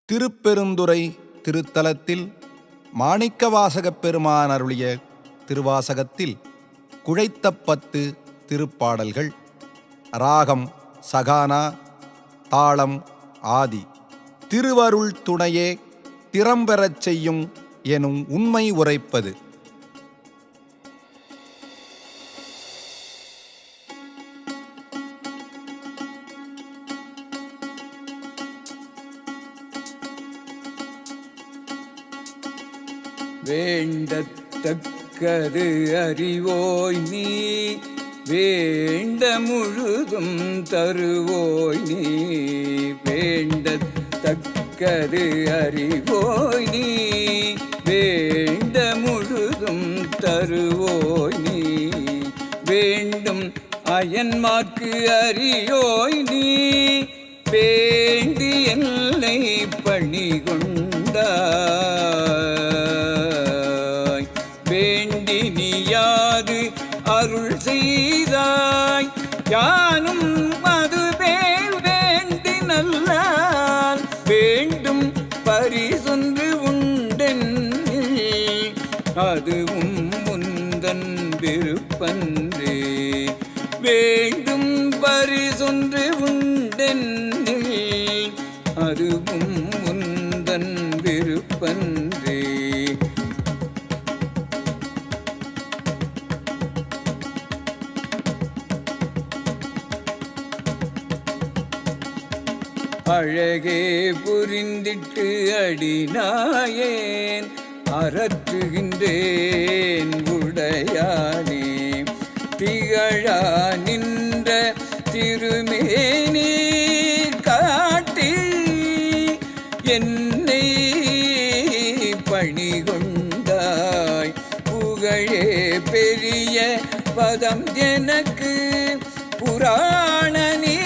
திருப்பெருந்துறை திருத்தலத்தில் மாணிக்கவாசகப் பெருமான் அருளிய திருவாசகத்தில் குழைத்த 10 திருப்பாடல்கள். ராகம் சகானா, தாளம் ஆதி. திருவருள் துணையே திறம்பெறச் செய்யும் எனும் உண்மை உரைப்பது. வேண்டத்தக்கது அறிவோய் நீ, வேண்ட முழுதும் தருவோய் நீ. வேண்டத்தக்கது அறிவோய் நீ, வேண்ட முழுதும் தருவோய் நீ. வேண்டும் அயன்மார்க்கு அறியோய் நீ, வேண்டி என்னை பணிகொண்டாய். வேண்டி நீயாது அருள் செய்தாய், யானும் அதுவே வேண்டி நல்லால். வேண்டும் பரிசொன்று உண்டென்னில், அதுவும் முந்தன் விருப்பன்றே. வேண்டும் பரிசொன்று உண்டென்னில், அதுவும் முந்தன் விருப்பன்றே. அழகே புரிந்திட்டு அடிநாயேன் அரற்றுகின்றேன் உடையானே. திகழா நின்ற திருமேனீர் காட்டி என்னை பணிகொண்டாய். புகழே பெரிய பதம் எனக்கு புராண நீ